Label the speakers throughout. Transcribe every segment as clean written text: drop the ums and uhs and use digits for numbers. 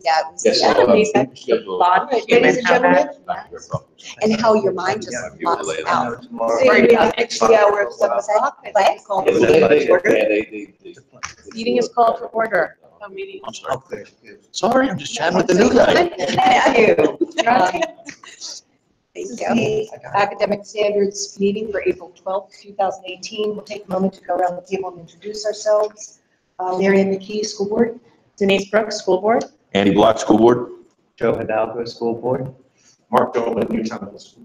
Speaker 1: Yeah, it was,
Speaker 2: Yes,
Speaker 1: yeah.
Speaker 2: so,
Speaker 1: Ladies and gentlemen, and how your mind just blocks out. See, we have next hour of 7 o'clock. I'd like to call the meeting to order.
Speaker 3: Meeting is called to order.
Speaker 4: I'm sorry. Okay. Sorry, I'm just chatting with the new guy.
Speaker 1: Thank you. Academic Standards meeting for April 12th, 2018. We'll take a moment to go around the table and introduce ourselves. Marianne McKee, School Board.
Speaker 3: Denise Brooks, School Board.
Speaker 2: Andy Block, School Board.
Speaker 5: Joe Hidalgo, School Board.
Speaker 6: Mark Dolan, Newtown Middle School.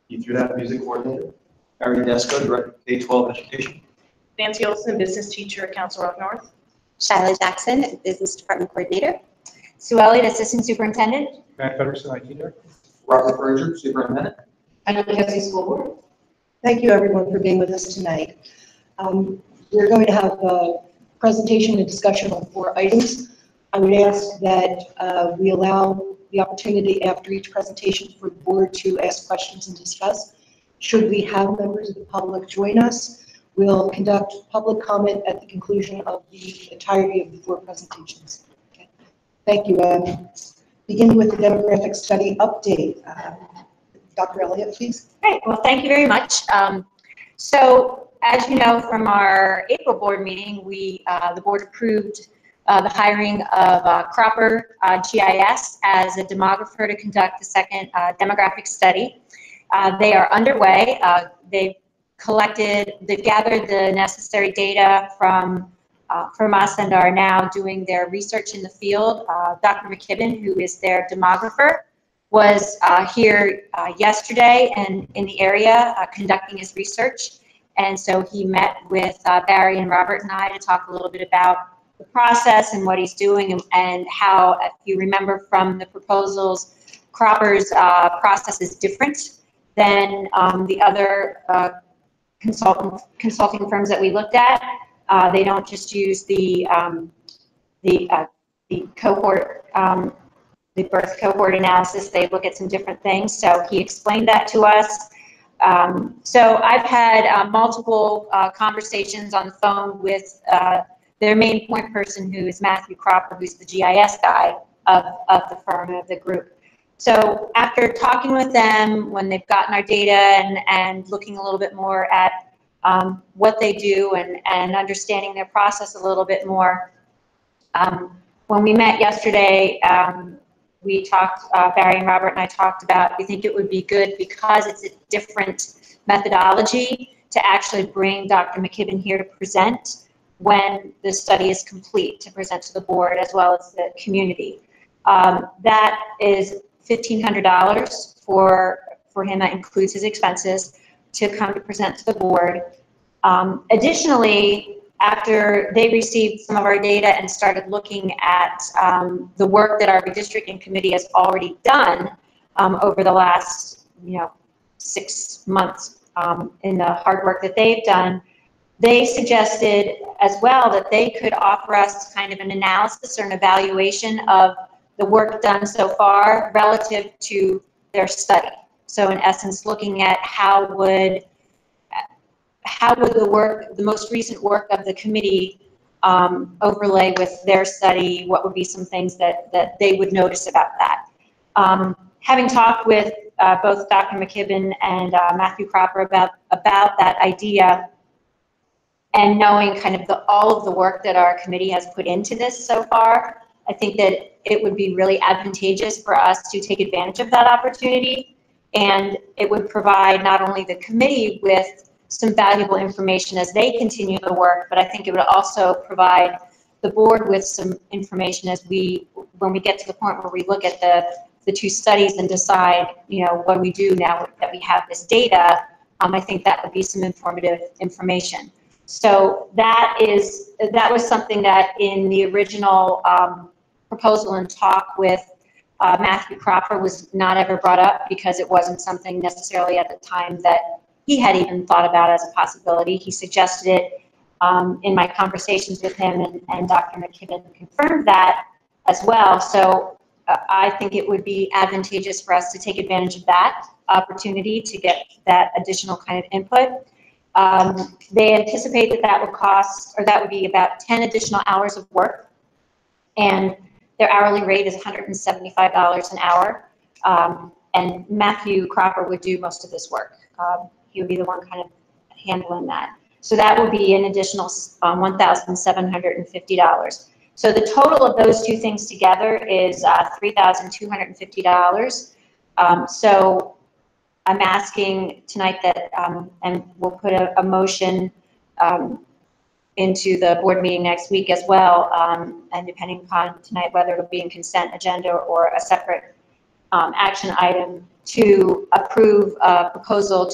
Speaker 6: Keith Rapp, Music Coordinator. Barry Desko, Director of K-12 Education.
Speaker 3: Nancy Olson, Business Teacher, Council Rock North.
Speaker 7: Shyla Jackson, Business Department Coordinator. Sue Elliott, Assistant Superintendent.
Speaker 6: Matt Federickson, IT Director. Robert Berger, Superintendent.
Speaker 1: And Cassie, School Board. Thank you, everyone, for being with us tonight. We're going to have a presentation and discussion on 4 items. I would ask that we allow the opportunity after each presentation for the board to ask questions and discuss. Should we have members of the public join us, we'll conduct public comment at the conclusion of the entirety of the 4 presentations. Okay. Thank you. Beginning with the demographic study update. Dr. Elliott, please.
Speaker 7: Great. Well, thank you very much. So, as you know from our April board meeting, the board approved the hiring of Cropper GIS as a demographer to conduct the second demographic study. They are underway. They've gathered the necessary data from us and are now doing their research in the field. Dr. McKibben, who is their demographer, was here yesterday and in the area conducting his research. And so he met with Barry and Robert and I to talk a little bit about the process and what he's doing and how, if you remember from the proposals, Cropper's process is different than the other consulting firms that we looked at. They don't just use the cohort, the birth cohort analysis. They look at some different things. So he explained that to us. So I've had multiple conversations on the phone with their main point person, who is Matthew Cropper, who's the GIS guy of the firm, of the group. So after talking with them, when they've gotten our data and looking a little bit more at what they do and understanding their process a little bit more, when we met yesterday, we talked, Barry and Robert and I talked about, we think it would be good because it's a different methodology to actually bring Dr. McKibben here to present when the study is complete, to present to the board as well as the community. That is $1,500 for him. That includes his expenses to come to present to the board. Additionally, after they received some of our data and started looking at the work that our redistricting committee has already done over the last 6 months in the hard work that they've done, they suggested as well that they could offer us kind of an analysis or an evaluation of the work done so far relative to their study. So in essence, looking at how would the most recent work of the committee overlay with their study, what would be some things that they would notice about that. Having talked with both Dr. McKibben and Matthew Cropper about that idea, and knowing kind of all of the work that our committee has put into this so far, I think that it would be really advantageous for us to take advantage of that opportunity, and it would provide not only the committee with some valuable information as they continue the work, but I think it would also provide the board with some information when we get to the point where we look at the 2 studies and decide, what do we do now that we have this data. I think that would be some informative information. So that was something that in the original proposal and talk with Matthew Cropper was not ever brought up, because it wasn't something necessarily at the time that he had even thought about as a possibility. He suggested it in my conversations with him, and Dr. McKibben confirmed that as well. So I think it would be advantageous for us to take advantage of that opportunity to get that additional kind of input. They anticipate that would cost, or that would be about 10 additional hours of work. And Their hourly rate is $175 an hour. And Matthew Cropper would do most of this work. He would be the one kind of handling that. So that would be an additional $1,750. So the total of those two things together is $3,250. So I'm asking tonight that, and we'll put a motion into the board meeting next week as well, and depending upon tonight whether it'll be in consent agenda or a separate action item, to approve a proposal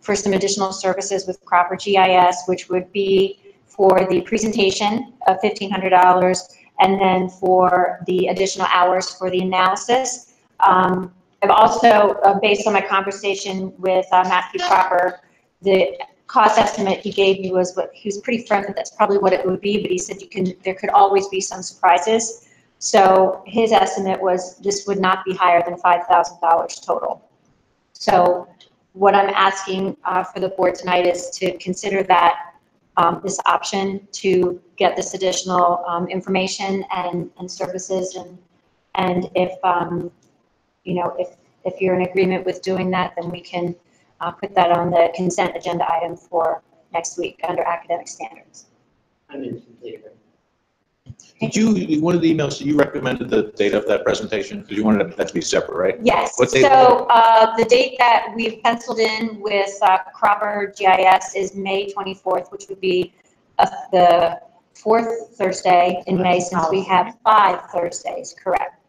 Speaker 7: for some additional services with Cropper GIS, which would be for the presentation of $1,500, and then for the additional hours for the analysis. I've also, based on my conversation with Matthew Cropper, the cost estimate he gave me was he was pretty firm that that's probably what it would be, but he said there could always be some surprises. So his estimate was this would not be higher than $5,000 total. So what I'm asking for the board tonight is to consider that this option to get this additional information and services, and if if you're in agreement with doing that, then we can put that on the consent agenda item for next week under academic standards.
Speaker 2: I'm in complete agreement.
Speaker 8: Did you, one of the emails, you recommended the date of that presentation? Because you wanted that to be separate, right?
Speaker 7: Yes,
Speaker 8: What date?
Speaker 7: so the date that we've penciled in with Cropper GIS is May 24th, which would be the fourth Thursday in May, since we have 5 Thursdays, correct.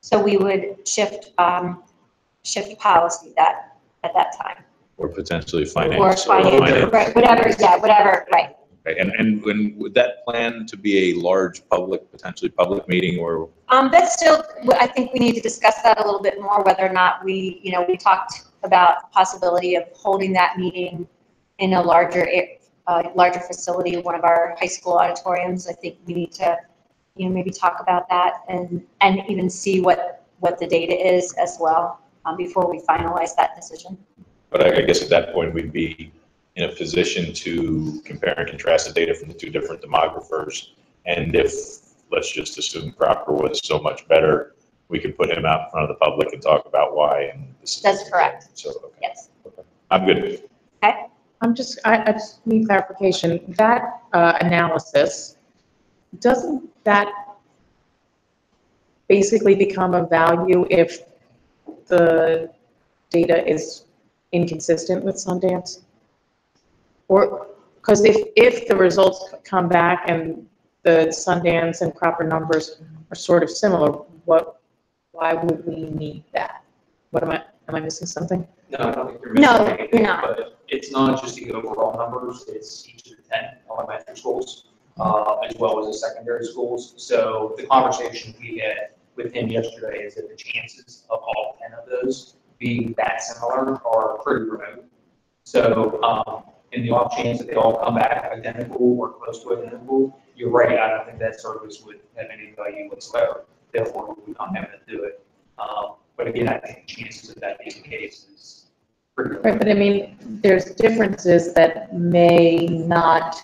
Speaker 7: So we would shift policy at that time.
Speaker 8: Or potentially finance.
Speaker 7: Or finance, right, whatever, right.
Speaker 8: Right, and would that plan to be a large potentially public meeting, or?
Speaker 7: That's still, I think we need to discuss that a little bit more, whether or not we talked about the possibility of holding that meeting in a larger facility, one of our high school auditoriums. I think we need to, maybe talk about that and even see what the data is as well, before we finalize that decision.
Speaker 8: But I guess at that point, we'd be in a position to compare and contrast the data from the two different demographers. And if, let's just assume Cropper was so much better, we could put him out in front of the public and talk about why. And this is
Speaker 7: That's correct.
Speaker 8: So, okay.
Speaker 7: Yes.
Speaker 8: Okay. I'm good.
Speaker 7: Okay.
Speaker 9: I just need clarification. That analysis, doesn't that basically become of value if the data is inconsistent with Sundance? Or, because if the results come back and the Sundance and Cropper numbers are sort of similar, why would we need that? Am I missing something?
Speaker 10: No, I don't think you're
Speaker 7: No,
Speaker 10: missing anything.
Speaker 7: you're not.
Speaker 10: But it's not just the overall numbers, it's each of the 10 elementary schools, as well as the secondary schools. So the conversation we had with him yesterday is that the chances of all 10 of those being that similar are pretty remote. So in the off chance that they all come back identical or close to identical, you're right, I don't think that service would have any value whatsoever. Therefore, we would not have to do it. But again, I think the chances of that being the case is pretty remote.
Speaker 9: Right, but I mean, there's differences that may not,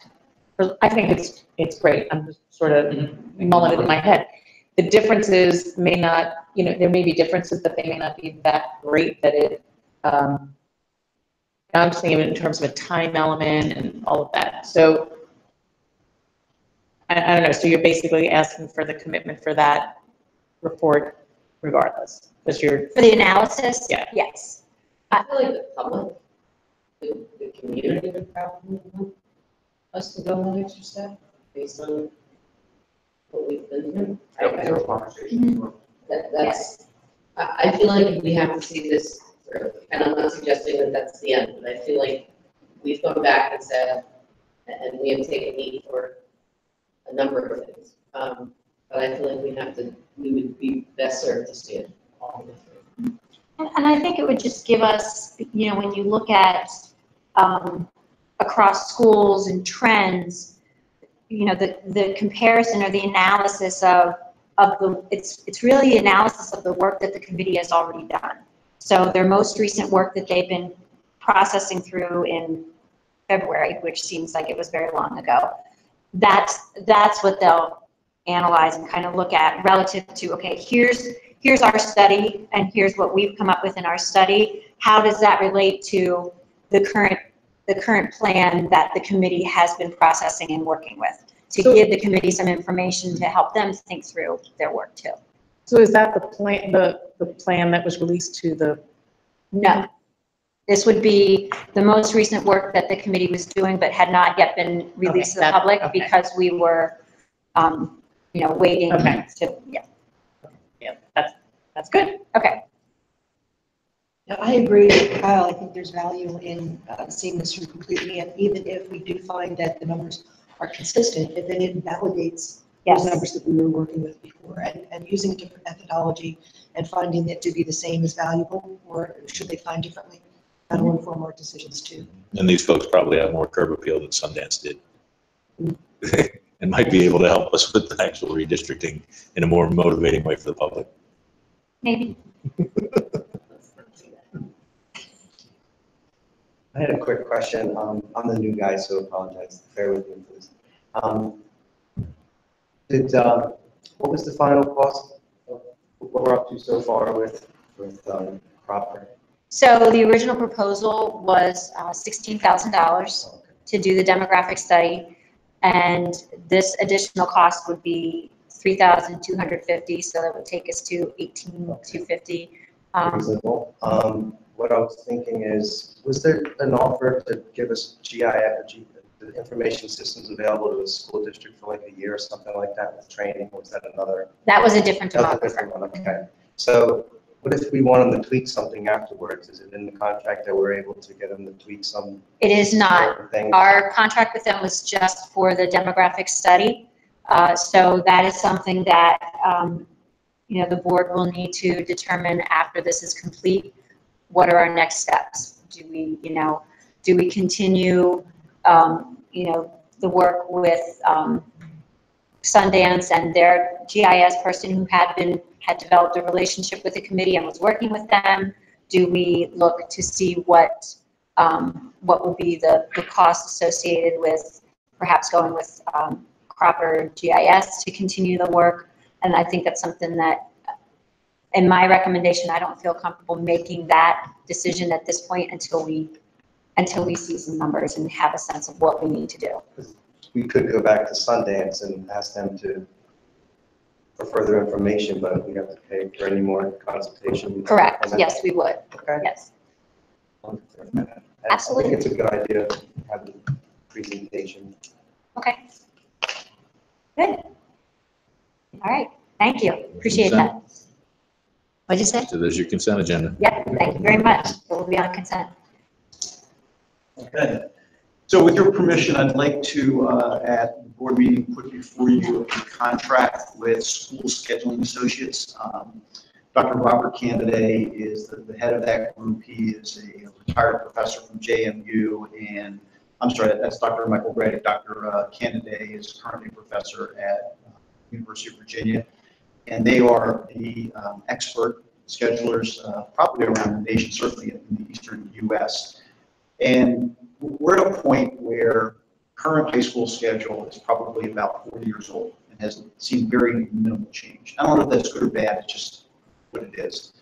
Speaker 9: I think it's great. I'm just sort of mulling it in my head. The differences may not, there may be differences, but they may not be that great that it, I'm just thinking in terms of a time element and all of that. So I don't know. So you're basically asking for the commitment for that report regardless, because you're.
Speaker 7: For the analysis?
Speaker 9: Yeah.
Speaker 7: Yes.
Speaker 2: I feel like the public, the community would probably want us to go an extra step based on what we've been doing.
Speaker 10: That was our conversation.
Speaker 2: I feel like we have to see this through, and I'm not suggesting that that's the end, but I feel like we've gone back and said, and we have taken heed for a number of things. But I feel like we would be best served to see it all the way through.
Speaker 7: And I think it would just give us, when you look at across schools and trends, the comparison or the analysis of it's really analysis of the work that the committee has already done. So their most recent work that they've been processing through in February, which seems like it was very long ago, that's what they'll analyze and kind of look at relative to, okay, here's our study and here's what we've come up with in our study. How does that relate to the current plan that the committee has been processing and working with? To give the committee some information to help them think through their work too.
Speaker 9: So is that the plan, the plan that was released to the?
Speaker 7: No. This would be the most recent work that the committee was doing, but had not yet been released to the public because we were, waiting to,
Speaker 9: Yeah, that's good.
Speaker 7: Okay.
Speaker 1: Now, I agree with Kyle. I think there's value in seeing this through completely, and even if we do find that the numbers are consistent, then it validates those numbers that we were working with before, and using a different methodology and finding it to be the same is valuable, or should they find differently? That'll inform our decisions too.
Speaker 8: And these folks probably have more curb appeal than Sundance did. And might be able to help us with the actual redistricting in a more motivating way for the public.
Speaker 7: Maybe.
Speaker 5: I had a quick question. I'm the new guy, so apologize. Bear with me, please. What was the final cost of what we're up to so far with Proper?
Speaker 7: So the original proposal was $16,000 to do the demographic study, and this additional cost would be $3,250, so that would take us to $18,250.
Speaker 5: Reasonable. What I was thinking is, was there an offer to give us GIS, the information systems available to the school district for like a year or something like that with training? Or was that another?
Speaker 7: That was a different
Speaker 5: That's a
Speaker 7: demographer.
Speaker 5: different one, okay. So what if we want them to tweak something afterwards? Is it in the contract that we're able to get them to tweak some?
Speaker 7: It is not.
Speaker 5: Thing?
Speaker 7: Our contract with them was just for the demographic study. So that is something that, the board will need to determine after this is complete. What are our next steps? Do we continue, the work with Sundance and their GIS person who had developed a relationship with the committee and was working with them? Do we look to see what will be the cost associated with perhaps going with Cropper GIS to continue the work? And I think that's something that, in my recommendation, I don't feel comfortable making that decision at this point until we see some numbers and have a sense of what we need to do.
Speaker 5: We could go back to Sundance and ask them for further information, but we have to pay for any more consultation.
Speaker 7: Correct. Yes, we would.
Speaker 5: Okay.
Speaker 7: Yes.
Speaker 5: I
Speaker 7: Absolutely.
Speaker 5: think it's a good idea to have the presentation.
Speaker 7: Okay. Good. All right. Thank you. Appreciate that. What'd you say?
Speaker 8: So there's your consent agenda.
Speaker 7: Yeah. Thank you very much. It will be on consent.
Speaker 6: Okay. So with your permission, I'd like to, at the board meeting, put before you a contract with School Scheduling Associates. Dr. Robert Candiday is the head of that group. He is a retired professor from JMU, and I'm sorry, that's Dr. Michael Reddick. Dr. Candiday is currently a professor at University of Virginia, and they are the expert schedulers probably around the nation, certainly in the eastern U.S. And we're at a point where current high school schedule is probably about 40 years old and has seen very minimal change. I don't know if that's good or bad, it's just what it is.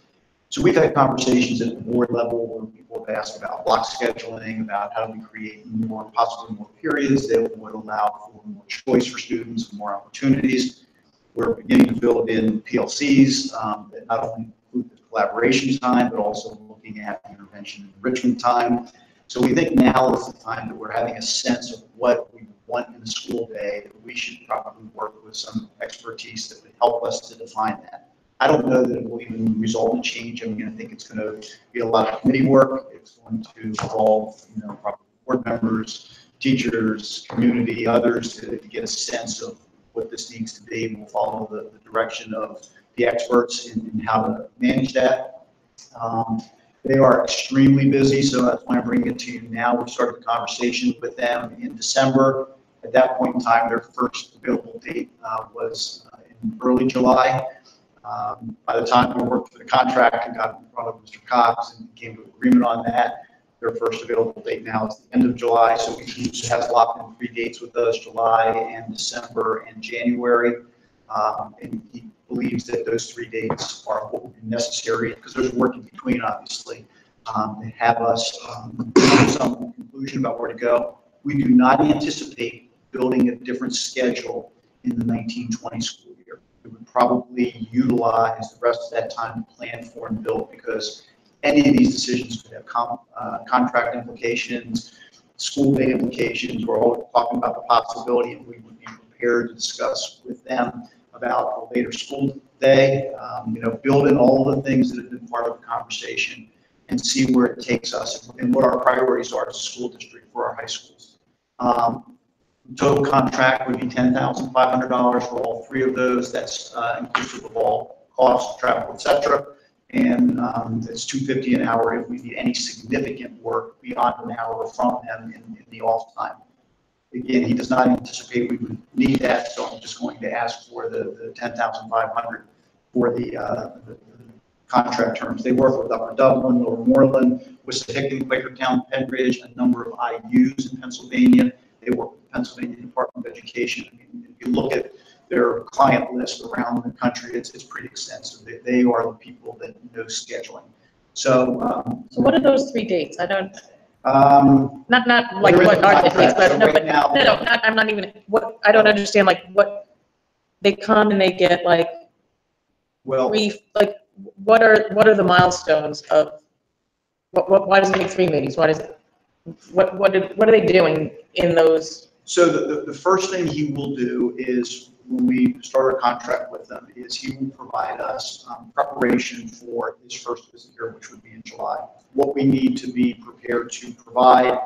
Speaker 6: So we've had conversations at the board level where people have asked about block scheduling, about how do we create more, possibly more periods that would allow for more choice for students, more opportunities. We're beginning to build in PLCs that not only include the collaboration time, but also looking at intervention and enrichment time. So we think now is the time that we're having a sense of what we want in the school day. We should probably work with some expertise that would help us to define that. I don't know that it will even result in change. I mean, I think it's going to be a lot of committee work. It's going to involve, probably board members, teachers, community, others to get a sense of what this needs to be. And we'll follow the direction of the experts in how to manage that. They are extremely busy, so that's why I'm bringing it to you now. We started the conversation with them in December. At that point in time, their first available date was in early July. By the time we worked for the contract and got in front of Mr. Cox and came to an agreement on that, their first available date now is the end of July. So he has locked in 3 dates with us, July and December and January. And he believes that those 3 dates are what would be necessary, because there's work in between, obviously, to have us come to some conclusion about where to go. We do not anticipate building a different schedule in the 1920 school year. We would probably utilize the rest of that time to plan for and build, because any of these decisions could have contract implications, school day implications. We're all talking about the possibility, and we would be prepared to discuss with them about a later school day, build in all the things that have been part of the conversation and see where it takes us and what our priorities are as a school district for our high schools. Total contract would be $10,500 for all 3 of those. That's inclusive of all costs, travel, etc. And it's $250 an hour if we need any significant work beyond an hour from them in the off time. Again, he does not anticipate we would need that, so I'm just going to ask for the $10,500 for the contract terms. They work with Upper Dublin, Lower Moreland, Wissahickon, Quakertown, Penridge, a number of IUs in Pennsylvania. They work with the Pennsylvania Department of Education. I mean, if you look at their client list around the country, it's pretty extensive. They are the people that know scheduling. So,
Speaker 9: So what are those 3 dates? I don't, not like
Speaker 6: there is
Speaker 9: what
Speaker 6: a
Speaker 9: are the dates,
Speaker 6: contract,
Speaker 9: but
Speaker 6: so
Speaker 9: no,
Speaker 6: right
Speaker 9: but
Speaker 6: now-
Speaker 9: no, I'm not even, what, I don't understand, like, what, they come and they get like
Speaker 6: well,
Speaker 9: like, what are the milestones of, why does it make 3 meetings? Why does it, what are they doing in those?
Speaker 6: so the first thing he will do is, when we start a contract with them, is he will provide us preparation for his first visit here, which would be in July. What we need to be prepared to provide,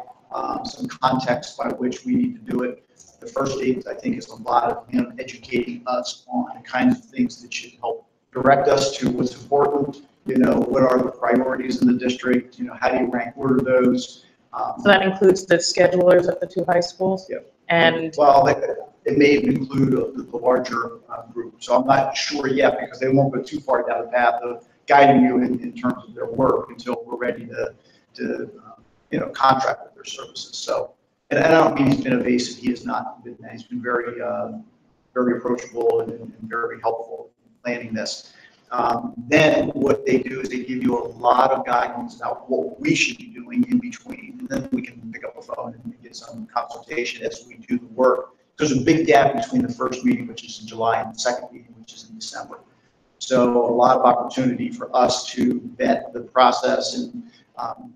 Speaker 6: some context by which we need to do it. The first date, I think, is a lot of him educating us on the kinds of things that should help direct us to what's important. What are the priorities in the district? How do you rank order those?
Speaker 9: So that includes the schedulers at the 2 high schools?
Speaker 6: Yep.
Speaker 9: And,
Speaker 6: Well, it may include the larger group, so I'm not sure yet, because they won't go too far down the path of guiding you in terms of their work until we're ready to contract with their services. So, and I don't mean he's been evasive. He has not been that. He's been very, very approachable and very helpful in planning this. Then what they do is they give you a lot of guidance about what we should be doing in between, and then we can pick up the phone and get some consultation as we do the work. There's a big gap between the first meeting, which is in July, and the second meeting, which is in December. So a lot of opportunity for us to vet the process and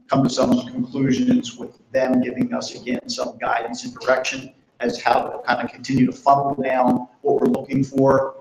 Speaker 6: come to some conclusions, with them giving us, again, some guidance and direction as how to kind of continue to funnel down what we're looking for.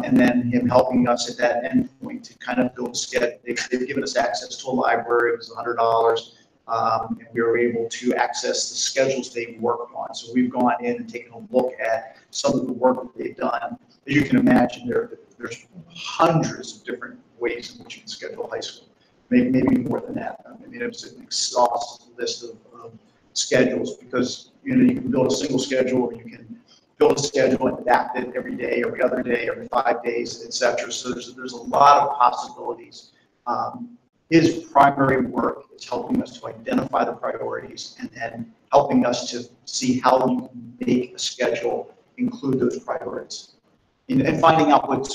Speaker 6: And then him helping us at that end point to kind of build a schedule. They've given us access to a library. It was $100. And we were able to access the schedules they worked on. So we've gone in and taken a look at some of the work that they've done. As you can imagine, there's hundreds of different ways in which you can schedule high school, maybe more than that. I mean, it's an exhaustive list of schedules, because you can build a single schedule, or you can build a schedule and adapt it every day, every other day, every 5 days, etc. So there's a lot of possibilities. His primary work is helping us to identify the priorities, and then helping us to see how you can make a schedule include those priorities, and finding out what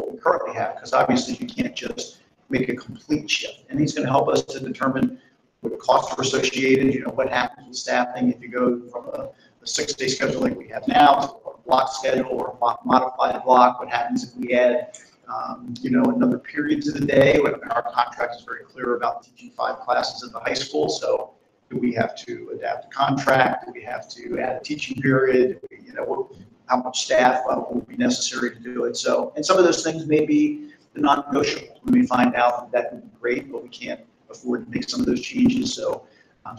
Speaker 6: we currently have, because obviously you can't just make a complete shift. And he's going to help us to determine what costs are associated, what happens with staffing if you go from a 6-day schedule like we have now to a block schedule or a modified block. What happens if we add another period to the day? Our contract is very clear about teaching 5 classes at the high school. So do we have to adapt the contract? Do we have to add a teaching period? How much staff will be necessary to do it? So, and some of those things may be non-negotiable. When we find out that would be great, but we can't afford to make some of those changes. So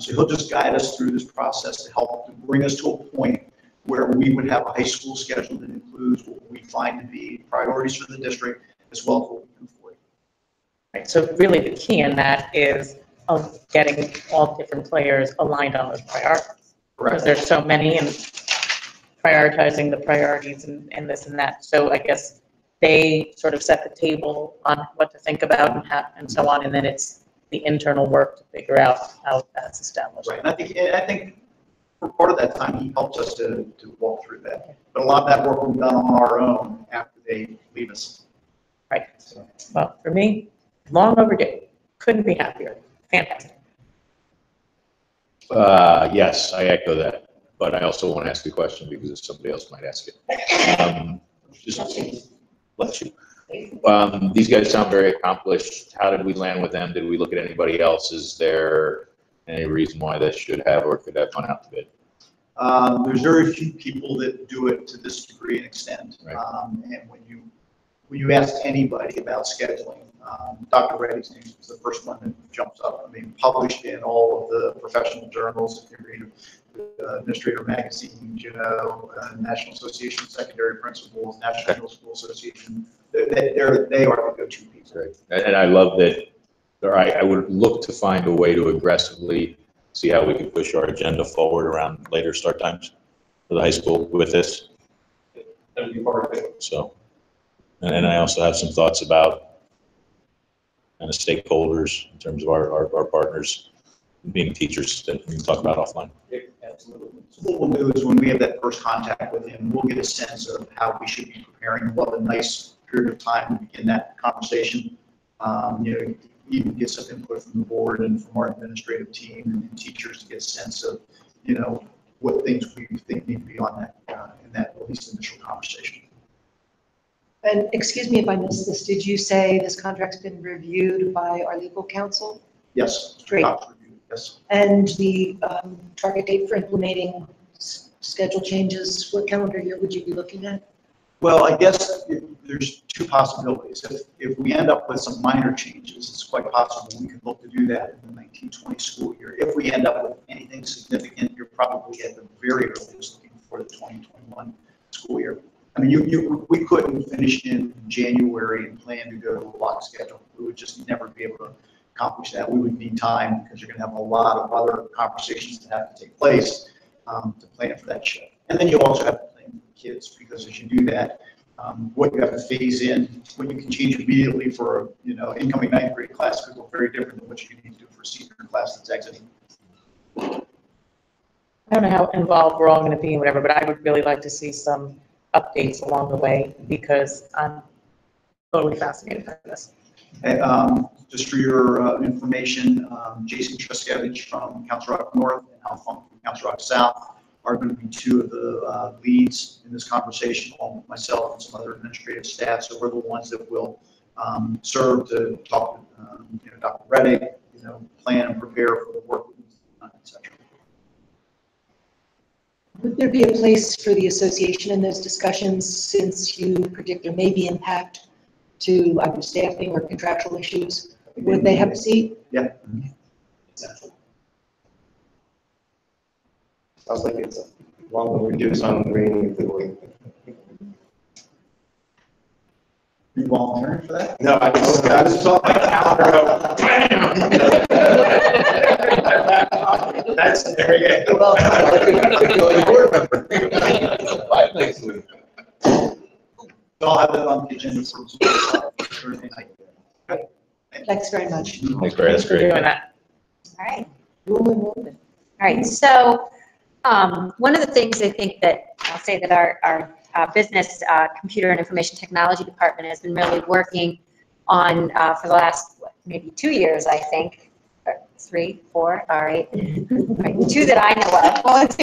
Speaker 6: he'll just guide us through this process to help to bring us to a point where we would have a high school schedule that includes what we find to be priorities for the district, as well as what we can afford.
Speaker 9: right, so really the key in that is of getting all different players aligned on those priorities. Because there's so many, and prioritizing the priorities and this and that. So I guess they sort of set the table on what to think about and so on, and then it's the internal work to figure out how that's established.
Speaker 6: Right, and I think for part of that time, he helps us to walk through that. But a lot of that work we've done on our own after they leave us.
Speaker 9: Right. Well, for me, long overdue. Couldn't be happier. Fantastic.
Speaker 8: Yes, I echo that, but I also want to ask a question because somebody else might ask it. Just bless you. These guys sound very accomplished. How did we land with them? Did we look at anybody else? Is there any reason why this should have or could have gone out to bid?
Speaker 6: There's very few people that do it to this degree and extent.
Speaker 8: Right.
Speaker 6: And when you ask anybody about scheduling, Dr. Reddy's name is the first one that jumps up. I mean, published in all of the professional journals, if you read Administrator Magazine, National Association of Secondary Principals, National Middle School Association, they are the go-to people.
Speaker 8: Great. And I love that. I would look to find a way to aggressively see how we can push our agenda forward around later start times for the high school with this.
Speaker 10: That would be part of it.
Speaker 8: So, and I also have some thoughts about kind of stakeholders in terms of our partners being teachers that we can talk about offline.
Speaker 6: Absolutely. So what we'll do is when we have that first contact with him, we'll get a sense of how we should be preparing. What a nice period of time to begin that conversation. Even get some input from the board and from our administrative team and teachers to get a sense of, what things we think need to be on that, in that at least initial conversation.
Speaker 1: And excuse me if I missed this, did you say this contract's been reviewed by our legal counsel?
Speaker 6: Yes.
Speaker 1: Great.
Speaker 6: Yes.
Speaker 1: And the target date for implementing schedule changes, what calendar year would you be looking at?
Speaker 6: Well, I guess there's two possibilities. If we end up with some minor changes, it's quite possible we could look to do that in the 1920 school year. If we end up with anything significant, you're probably at the very earliest looking for the 2021 school year. I mean, we couldn't finish in January and plan to go to a block schedule. We would just never be able to accomplish that. We would need time because you're going to have a lot of other conversations that have to take place to plan for that shift. And then you also have to plan for kids, because as you do that, what you have to phase in, when you can change immediately for incoming ninth grade class could look very different than what you need to do for a senior class that's exiting.
Speaker 9: I don't know how involved we're all going to be and whatever, but I would really like to see some updates along the way because I'm totally fascinated by this.
Speaker 6: And, just for your information, Jason Truskevich from Council Rock North and Al Funk from Council Rock South are going to be two of the leads in this conversation, along with myself and some other administrative staff. So we're the ones that will serve to talk to Dr. Reddick, plan and prepare for the work that needs to be done, et cetera.
Speaker 1: Would there be a place for the association in those discussions, since you predict there may be impact to either staffing or contractual issues? Would they have a seat?
Speaker 6: Yeah.
Speaker 5: Sounds like it's a long overdue, so I'm agreeing with the
Speaker 6: You volunteering for that?
Speaker 5: No, I just saw my calendar go. That's very good. Well, I could next week.
Speaker 6: So I'll have that on the agenda for Thursday night. Okay.
Speaker 1: Thanks very much.
Speaker 8: Thanks, Barry. That's
Speaker 9: For
Speaker 8: great.
Speaker 9: doing that.
Speaker 7: All right.
Speaker 1: Moving.
Speaker 7: All right, so one of the things I think that I'll say that our business computer and information technology department has been really working on for the last maybe 2 years, I think, or 3, 4, all right, right, 2 that I know of,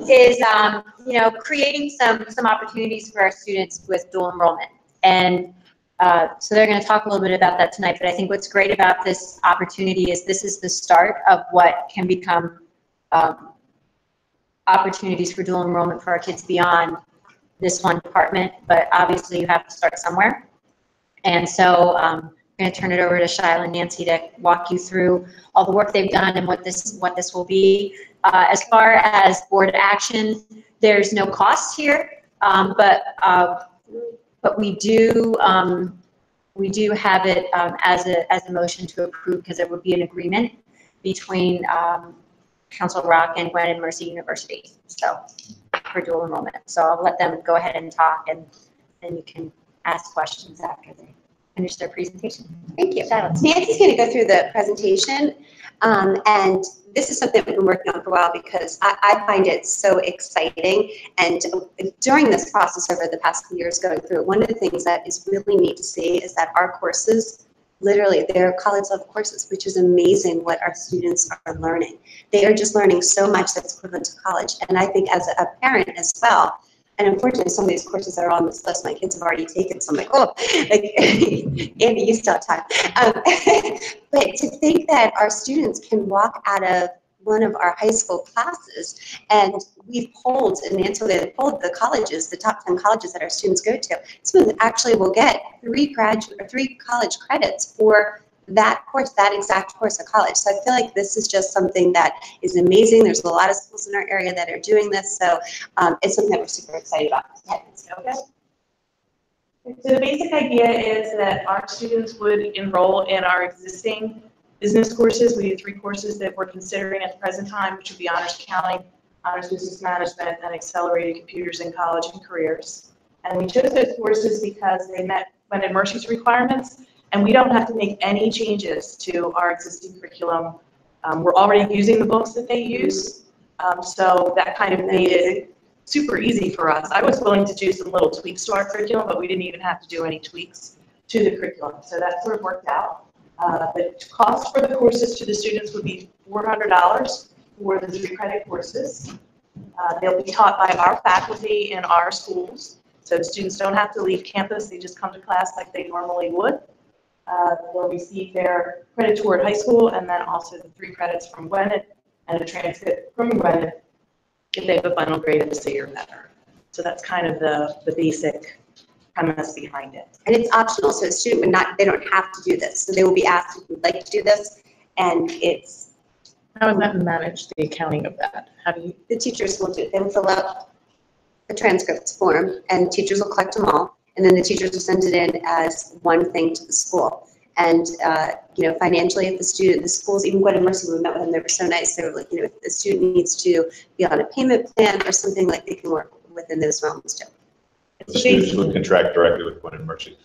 Speaker 7: is creating some opportunities for our students with dual enrollment. And so they're going to talk a little bit about that tonight, but I think what's great about this opportunity is this is the start of what can become opportunities for dual enrollment for our kids beyond this one department, but obviously you have to start somewhere. And so I'm going to turn it over to Shyla and Nancy to walk you through all the work they've done and what this will be. As far as board action, there's no cost here, but we do have it as a motion to approve, because there would be an agreement between Council Rock and Gwen and Mercy University, so for dual enrollment. So I'll let them go ahead and talk, and then you can ask questions after they finish their presentation.
Speaker 11: Thank you.
Speaker 7: Silence.
Speaker 11: Nancy's going to go through the presentation, and this is something we've been working on for a while because I find it so exciting. And during this process over the past few years going through it, one of the things that is really neat to see is that our courses, literally, they're college level courses, which is amazing what our students are learning. They are just learning so much that's equivalent to college. And I think as a parent as well, and unfortunately, some of these courses that are on this list, my kids have already taken, so I'm like, oh, like, Andy, you still have time. But to think that our students can walk out of one of our high school classes, and we've polled, and Nancy polled the colleges, the top 10 colleges that our students go to, some of them actually will get 3 college credits for that course, that exact course of college. So I feel like this is just something that is amazing. There's a lot of schools in our area that are doing this, so it's something that we're super excited about.
Speaker 3: Okay. So the basic idea is that our students would enroll in our existing business courses. We have 3 courses that we're considering at the present time, which would be honors accounting, honors business management, and accelerated computers in college and careers. And we chose those courses because they met Gwendolyn Mercy's requirements, and we don't have to make any changes to our existing curriculum. We're already using the books that they use, so that kind of made it super easy for us. I was willing to do some little tweaks to our curriculum, but we didn't even have to do any tweaks to the curriculum. So that sort of worked out. The cost for the courses to the students would be $400 for the 3 credit courses. They'll be taught by our faculty in our schools. So the students don't have to leave campus. They just come to class like they normally would. They'll receive their credit toward high school, and then also the 3 credits from Gwinnett and a transcript from Gwinnett if they have a final grade of a C or better. So that's kind of the basic premise behind it.
Speaker 11: And it's optional, so a student would not, they don't have to do this. So they will be asked if you'd like to do this, and it's.
Speaker 9: How is that managed, the accounting of that? How do you?
Speaker 11: The teachers will do, they'll fill out a transcripts form, and teachers will collect them all. And then the teachers will send it in as one thing to the school. And, financially, if the schools, even Gwendolyn Mercy, we met with them, they were so nice. They were like, if the student needs to be on a payment plan or something, like they can work within those realms too.
Speaker 8: The students would contract directly with Gwendolyn Mercy.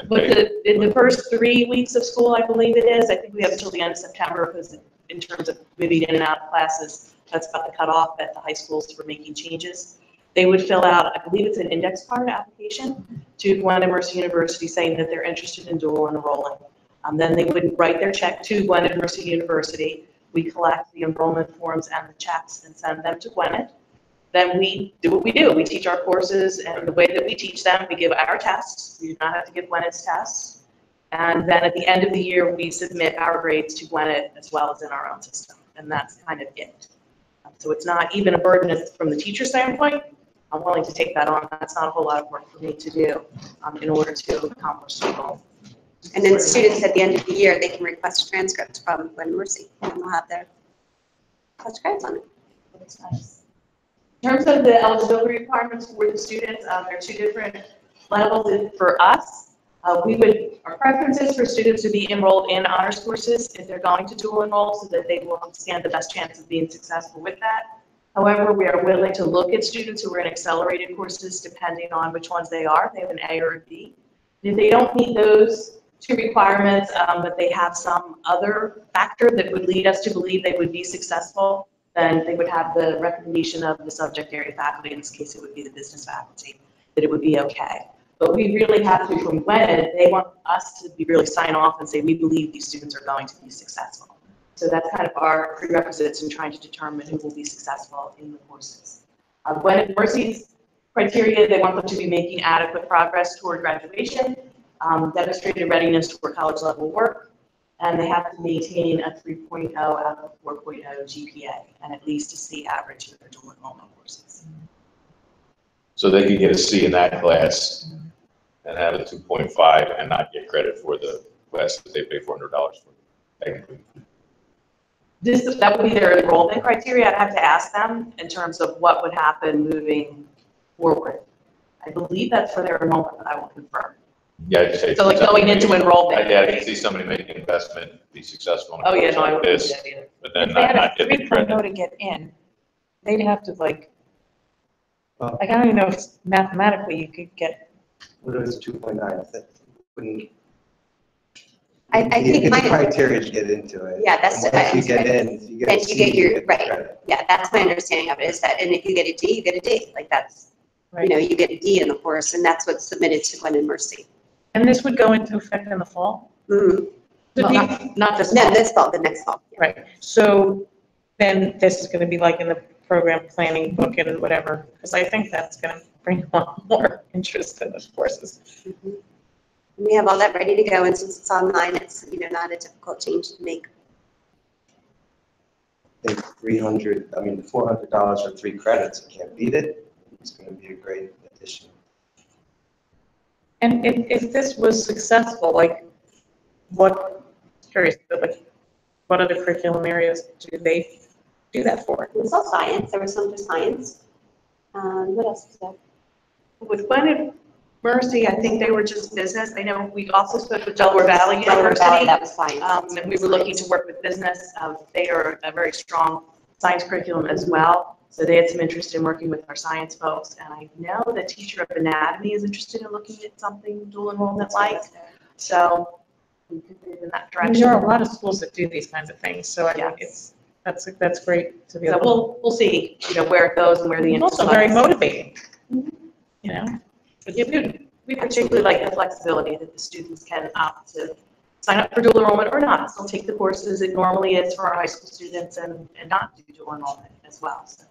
Speaker 3: In the first 3 weeks of school, I believe it is, I think we have until the end of September, because in terms of moving in and out of classes, that's about the cutoff at the high schools for making changes. They would fill out, I believe it's an index card application to Gwendolyn Mercy University saying that they're interested in dual enrolling. Then they would write their check to Gwendolyn Mercy University. We collect the enrollment forms and the checks and send them to Gwinnett. Then we do what we do. We teach our courses, and the way that we teach them, we give our tests. We do not have to give Gwinnett's tests. And then at the end of the year, we submit our grades to Gwinnett as well as in our own system. And that's kind of it. So it's not even a burden from the teacher standpoint. I'm willing to take that on. That's not a whole lot of work for me to do in order to accomplish the goal.
Speaker 11: And then students at the end of the year, they can request transcripts from Gwendolyn Mercy, and they'll have their college credits on it.
Speaker 3: That's nice. In terms of the eligibility requirements for the students, there are 2 different levels. For us, our preference is for students to be enrolled in honors courses if they're going to dual enroll, so that they will stand the best chance of being successful with that. However, we are willing to look at students who are in accelerated courses depending on which ones they are. They have an A or a B. If they don't meet those 2 requirements, but they have some other factor that would lead us to believe they would be successful, then they would have the recommendation of the subject area faculty. In this case, it would be the business faculty, that it would be okay. But we really have to, from Gwinnett, they want us to be really sign off and say, we believe these students are going to be successful. So that's kind of our prerequisites in trying to determine who will be successful in the courses. Gwinnett Mercy's criteria, they want them to be making adequate progress toward graduation, demonstrated readiness for college level work, and they have to maintain a 3.0 out of 4.0 GPA and at least a C average for their dual enrollment courses.
Speaker 8: So they could get a C in that class and have a 2.5 and not get credit for the class that they pay $400 for.
Speaker 3: That would be their enrollment criteria. I'd have to ask them in terms of what would happen moving forward. I believe that's for their enrollment, but I will confirm.
Speaker 8: Yeah, I'd say.
Speaker 3: So like going into enrollment.
Speaker 8: Yeah, I can see somebody making an investment, be successful in a
Speaker 3: Oh, yeah,
Speaker 8: course
Speaker 3: no, I
Speaker 8: like
Speaker 3: wouldn't do
Speaker 8: this,
Speaker 3: that either.
Speaker 8: but then
Speaker 9: If they had
Speaker 8: not
Speaker 9: a
Speaker 8: get the credit.
Speaker 9: 3.0 to get in, they'd have to
Speaker 5: Oh.
Speaker 9: I don't even know if mathematically you could get.
Speaker 5: What is 2.9? That wouldn't
Speaker 11: I think
Speaker 5: The
Speaker 11: my,
Speaker 5: criteria to get into it.
Speaker 11: Yeah, that's
Speaker 5: And
Speaker 11: what
Speaker 5: once
Speaker 11: I
Speaker 5: you get
Speaker 11: understand.
Speaker 5: in, if you get
Speaker 11: Then
Speaker 5: a
Speaker 11: you
Speaker 5: C,
Speaker 11: get your-
Speaker 5: you get the
Speaker 11: right.
Speaker 5: credit.
Speaker 11: yeah, that's my understanding of it, is that, and if you get a D, you get a D, like that's, you know, you get a D in the course, and that's what's submitted to Gwen and Mercy.
Speaker 9: And this would go into effect in the fall?
Speaker 11: Mm.
Speaker 9: So
Speaker 7: Well,
Speaker 9: do you-
Speaker 7: not this
Speaker 11: No,
Speaker 7: fall.
Speaker 11: this fall, the next fall. yeah.
Speaker 9: Right, so then this is gonna be like in the program planning book and whatever, because I think that's gonna bring a lot more interest in those courses.
Speaker 11: Mhm. We have all that ready to go, and since it's online, it's, you know, not a difficult change to make.
Speaker 5: I think $400 for 3 credits, I can't beat it. It's gonna be a great addition.
Speaker 9: And if this was successful, like, curious, but like, what other curriculum areas do they do that for?
Speaker 11: It was all science, there was some for science. What else was there?
Speaker 3: With Gwen and Mercy, I think they were just business. I know we also spoke with Delaware Valley
Speaker 11: Delaware Valley,
Speaker 3: University.
Speaker 11: that was science.
Speaker 3: And we were looking to work with business. They are a very strong science curriculum as well. So they had some interest in working with our science folks. And I know the teacher of anatomy is interested in looking at something dual enrollment like. So we could move in that
Speaker 9: I mean,
Speaker 3: direction.
Speaker 9: there are a lot of schools that do these kinds of things, so I think
Speaker 3: Yes.
Speaker 9: that's great to be
Speaker 3: So
Speaker 9: able.
Speaker 3: we'll see, you know, where it goes and where the
Speaker 9: It's
Speaker 3: interest
Speaker 9: also very
Speaker 3: lies.
Speaker 9: motivating, you know?
Speaker 3: Yeah, we particularly like the flexibility that the students can opt to sign up for dual enrollment or not. Still take the courses it normally is for our high school students and not do dual enrollment as well. So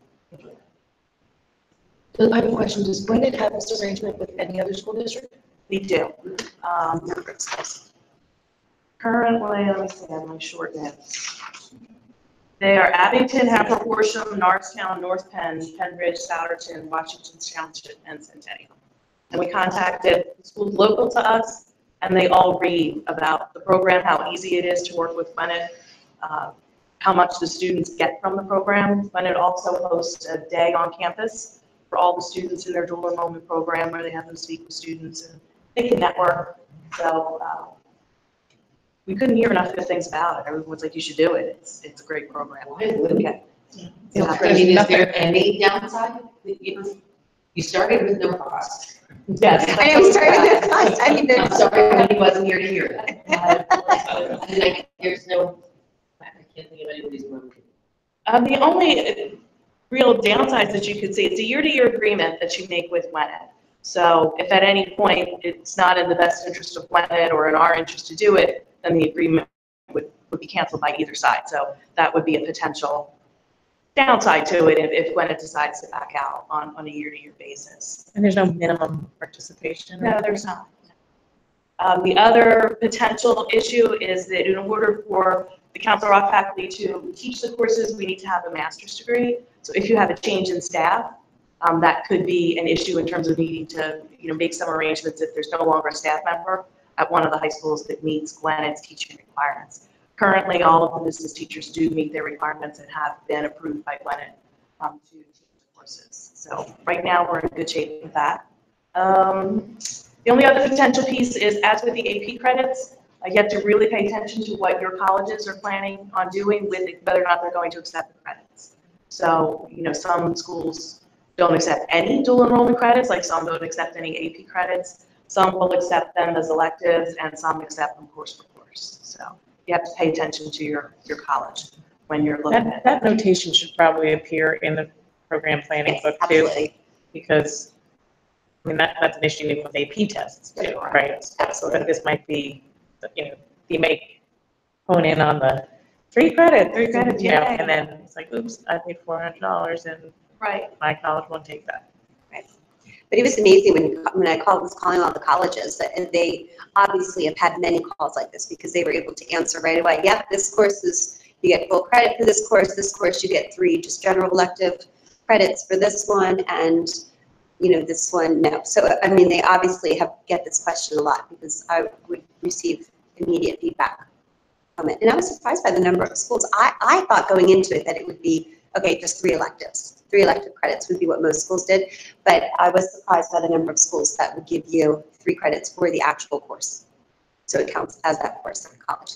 Speaker 1: I have a question. Does Gwinnett have this arrangement with any other school district?
Speaker 3: we do. Currently, let me see, I have my short notes. They are Abington, Haverford, Horsham, Norristown, North Penn, Penridge, Souderton, Washington Township, and Centennial. And we contacted schools local to us, and they all read about the program, how easy it is to work with Gwinnett, how much the students get from the program. Gwinnett also hosts a day on campus for all the students in their dual enrollment program, where they have them speak with students and they can network. So we couldn't hear enough good things about it. Everyone's like, you should do it. It's a great program.
Speaker 2: Why wouldn't
Speaker 3: Okay.
Speaker 2: I mean, is there any downside? You started with no cost.
Speaker 3: Yes.
Speaker 11: I know, we started with the cost, I mean,
Speaker 2: I'm
Speaker 11: there's.
Speaker 2: sorry when he wasn't here to hear that. I mean, there's no, I can't think of any reason why.
Speaker 3: The only real downsides that you could see, it's a year-to-year agreement that you make with Gwinnett. So if at any point it's not in the best interest of Gwinnett or in our interest to do it, then the agreement would be canceled by either side. So that would be a potential downside to it if Gwinnett decides to back out on a year-to-year basis.
Speaker 9: And there's no minimum participation?
Speaker 3: No, there's not. The other potential issue is that in order for the Council Rock faculty to teach the courses, we need to have a master's degree. So if you have a change in staff, that could be an issue in terms of needing to, you know, make some arrangements if there's no longer a staff member at one of the high schools that meets Gwinnett's teaching requirements. Currently, all of the business teachers do meet their requirements and have been approved by Gwinnett to teach the courses. So right now, we're in good shape with that. The only other potential piece is, as with the AP credits, you have to really pay attention to what your colleges are planning on doing with it, whether or not they're going to accept the credits. So, you know, some schools don't accept any dual enrollment credits, like some don't accept any AP credits. Some will accept them as electives, and some accept them course for course. So you have to pay attention to your college when you're looking at
Speaker 9: That notation should probably appear in the program planning
Speaker 11: Yes,
Speaker 9: book too,
Speaker 11: absolutely.
Speaker 9: because, I mean, that's an issue even with AP tests too, right? So that this might be, you know, you may hone in on the 3 credits, you know,
Speaker 3: yay.
Speaker 9: and then it's like, oops, I paid $400 and
Speaker 3: right.
Speaker 9: my college won't take that.
Speaker 11: But it was amazing when I was calling all the colleges, and they obviously have had many calls like this because they were able to answer right away. Yep, this course is, you get full credit for this course you get 3 just general elective credits for this one, and you know, this one, no. So, I mean, they obviously get this question a lot because I would receive immediate feedback from it. And I was surprised by the number of schools. I thought going into it that it would be, okay, just 3 electives. 3 elective credits would be what most schools did, but I was surprised by the number of schools that would give you 3 credits for the actual course. So it counts as that course in college.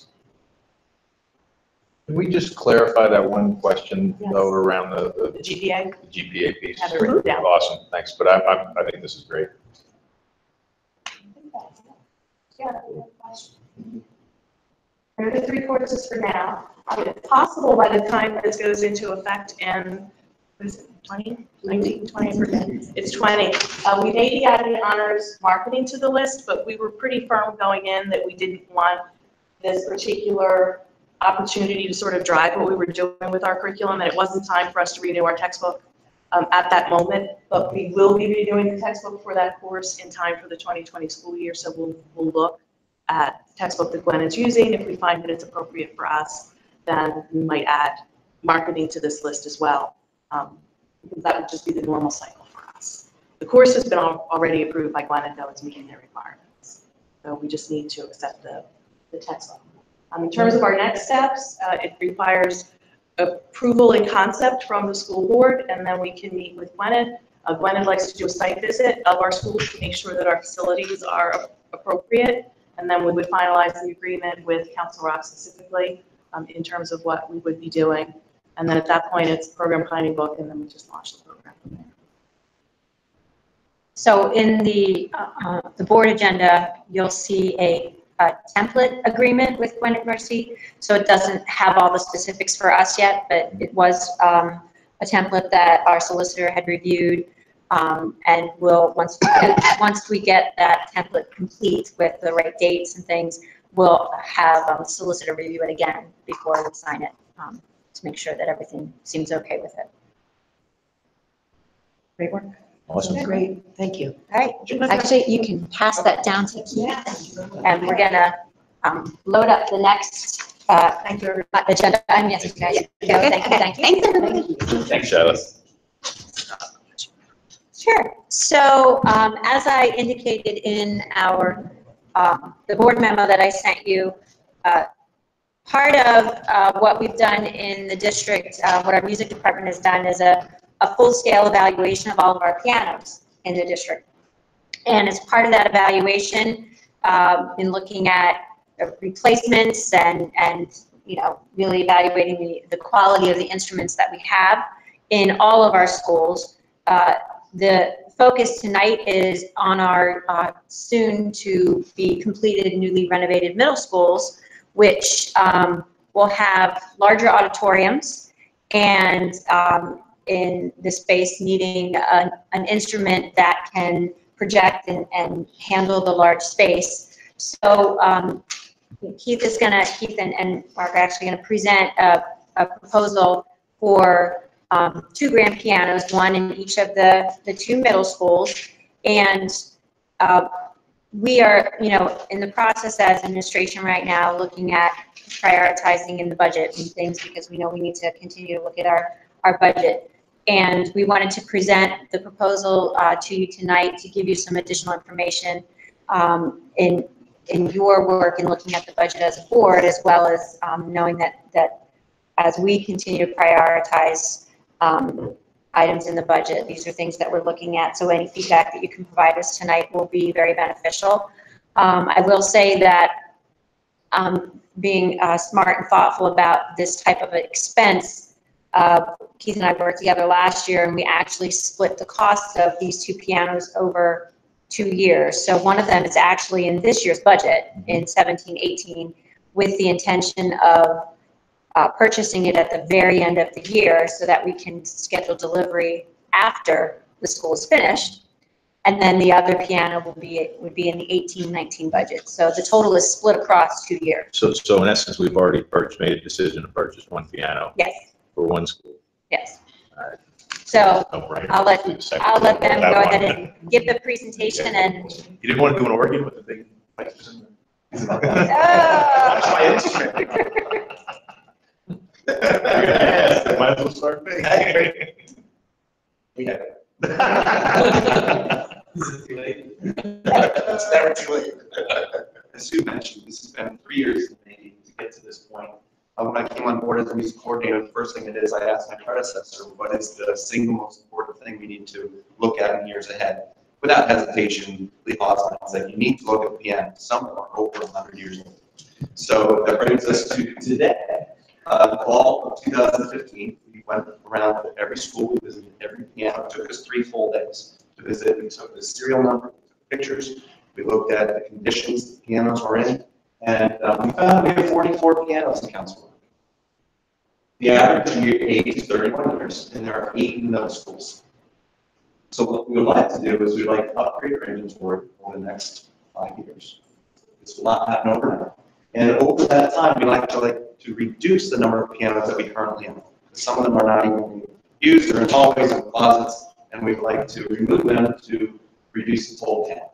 Speaker 8: Can we just clarify that one question
Speaker 3: Yes.
Speaker 8: though around the
Speaker 3: The GPA.
Speaker 8: GPA piece?
Speaker 3: Have it written down.
Speaker 8: Awesome, thanks, but I think this is great.
Speaker 3: Yeah. There are the 3 courses for now. It's possible by the time this goes into effect in, what is it, 20, 19, 20, it's 20. We made the Added Honors marketing to the list, but we were pretty firm going in that we didn't want this particular opportunity to sort of drive what we were doing with our curriculum, and it wasn't time for us to renew our textbook at that moment, but we will be redoing the textbook for that course in time for the 2020 school year, so we'll look at the textbook that Gwen is using. If we find that it's appropriate for us, then we might add marketing to this list as well. Because that would just be the normal cycle for us. The course has been already approved by Gwen, and though it's meeting their requirements. So we just need to accept the textbook. In terms of our next steps, it requires approval and concept from the school board, and then we can meet with Gwyneth. Gwyneth likes to do a site visit of our schools to make sure that our facilities are appropriate, and then we would finalize the agreement with Council Rock specifically in terms of what we would be doing. And then at that point, it's program planning book, and then we just launch the program from there.
Speaker 7: So in the board agenda, you'll see a template agreement with Gwinnett Mercy. So it doesn't have all the specifics for us yet, but it was a template that our solicitor had reviewed. And we'll, once we get that template complete with the right dates and things, we'll have the solicitor review it again before we sign it to make sure that everything seems okay with it. Great work.
Speaker 8: Awesome.
Speaker 1: Great, thank you.
Speaker 7: All right, actually, you can pass that down to Keith, and we're gonna load up the next agenda. Yes, you guys. Thank you.
Speaker 8: Thanks, Charlotte.
Speaker 7: Sure. So as I indicated in our the board memo that I sent you, part of what we've done in the district, what our music department has done is a full-scale evaluation of all of our pianos in the district. And as part of that evaluation, in looking at replacements and you know, really evaluating the quality of the instruments that we have in all of our schools, the focus tonight is on our soon to be completed newly renovated middle schools, which will have larger auditoriums and in the space needing an instrument that can project and handle the large space. So Keith and Mark are actually going to present a proposal for 2 grand pianos, one in each of the 2 middle schools. And we are, you know, in the process as administration right now, looking at prioritizing in the budget and things, because we know we need to continue to look at our budget. And we wanted to present the proposal to you tonight to give you some additional information in your work in looking at the budget as a board, as well as knowing that as we continue to prioritize items in the budget, these are things that we're looking at. So any feedback that you can provide us tonight will be very beneficial. I will say that being smart and thoughtful about this type of expense, Keith and I worked together last year, and we actually split the cost of these 2 pianos over 2 years. So one of them is actually in this year's budget in 17-18, with the intention of purchasing it at the very end of the year so that we can schedule delivery after the school is finished. And then the other piano would be in the 18-19 budget. So the total is split across 2 years.
Speaker 8: So in essence, we've already made a decision to purchase 1 piano.
Speaker 7: Yes.
Speaker 8: For 1 school.
Speaker 7: Yes.
Speaker 8: All right.
Speaker 7: So
Speaker 8: No brainer.
Speaker 7: I'll let them
Speaker 8: That
Speaker 7: go
Speaker 8: one.
Speaker 7: ahead and give the presentation and.
Speaker 8: You didn't want to do an organ with the big pipes in there?
Speaker 7: That's
Speaker 8: my instrument. Yes, might as well start big.
Speaker 5: Yeah.
Speaker 10: It's never too late. As Sue mentioned, this has been 3 years in the making to get to this point. When I came on board as a music coordinator, the first thing it is, I asked my predecessor, what is the single most important thing we need to look at in years ahead? Without hesitation, Lee Osmond said, you need to look at piano. Some are over 100 years old. So that brings us to today. Fall of 2015, we went around to every school, we visited every piano. It took us 3 full days to visit. We took the serial number, we took pictures, we looked at the conditions the pianos are in,
Speaker 6: And we found we have 44 pianos in Council Bluffs. The average age is 31 years, and there are 8 in middle schools. So what we would like to do is we'd like to upgrade our inventory over the next 5 years. This will not happen overnight. And over that time, we'd like to reduce the number of pianos that we currently have. Some of them are not even being used, they're in hallways and closets, and we'd like to remove them to reduce the total count.